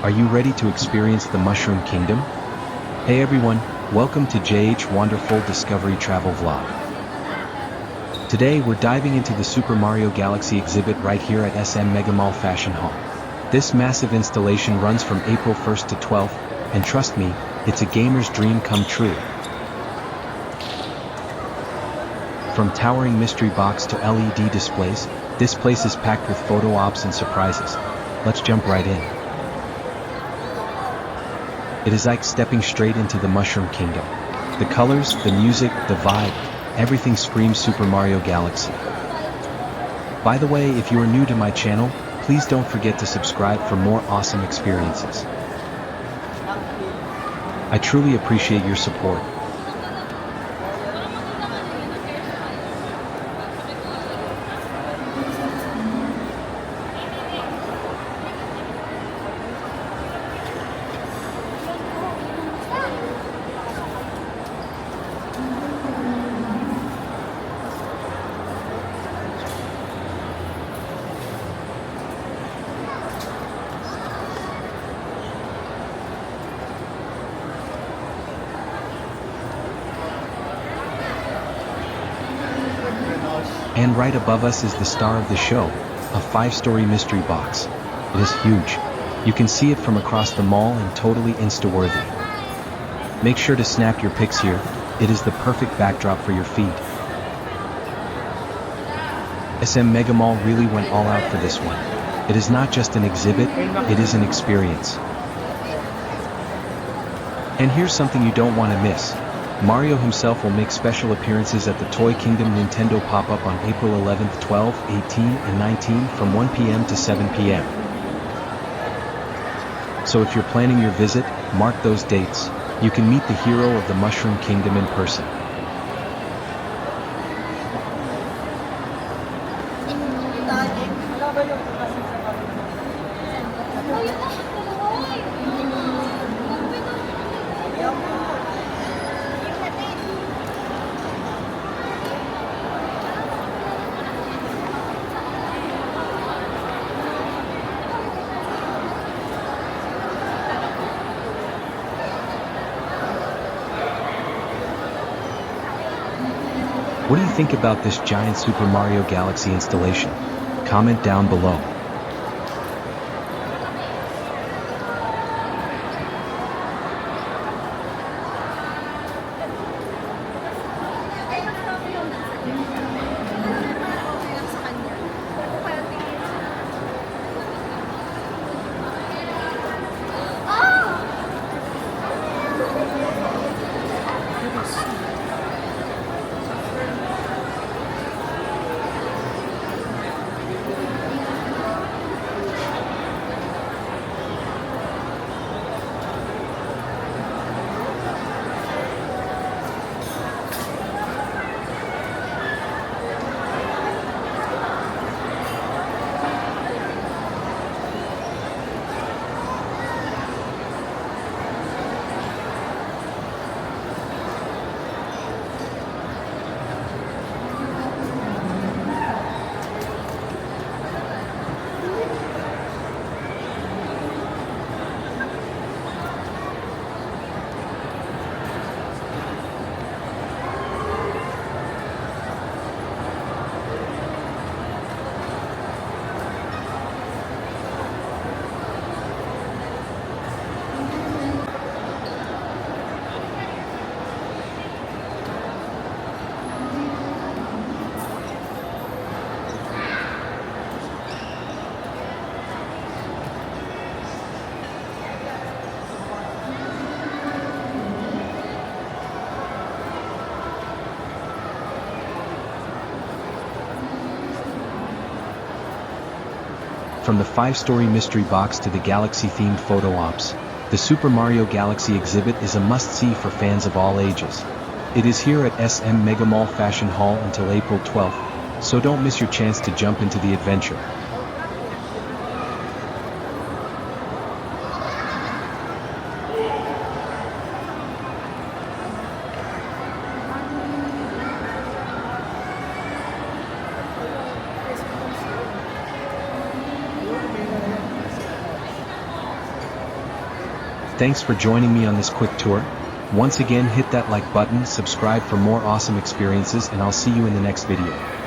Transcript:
Are you ready to experience the Mushroom Kingdom? Hey everyone, welcome to JH Wonderful Discovery Travel Vlog. Today we're diving into the Super Mario Galaxy exhibit right here at SM Megamall Fashion Hall. This massive installation runs from April 1st to 12th, and trust me, it's a gamer's dream come true. From towering mystery box to LED displays, this place is packed with photo ops and surprises. Let's jump right in. It is like stepping straight into the Mushroom Kingdom. The colors, the music, the vibe, everything screams Super Mario Galaxy. By the way, if you are new to my channel, please don't forget to subscribe for more awesome experiences. I truly appreciate your support. And right above us is the star of the show, a 5-story mystery box. It is huge. You can see it from across the mall and totally Insta-worthy. Make sure to snap your pics here, it is the perfect backdrop for your feed. SM Megamall really went all out for this one. It is not just an exhibit, it is an experience. And here's something you don't want to miss. Mario himself will make special appearances at the Toy Kingdom Nintendo pop-up on April 11th, 12, 18, and 19 from 1 p.m. to 7 p.m. So if you're planning your visit, mark those dates. You can meet the hero of the Mushroom Kingdom in person. What do you think about this giant Super Mario Galaxy installation? Comment down below. From the 5-story mystery box to the Galaxy-themed photo ops, the Super Mario Galaxy exhibit is a must-see for fans of all ages. It is here at SM Megamall Fashion Hall until April 12th, so don't miss your chance to jump into the adventure. thanks for joining me on this quick tour. Once again, hit that like button, subscribe for more awesome experiences, and I'll see you in the next video.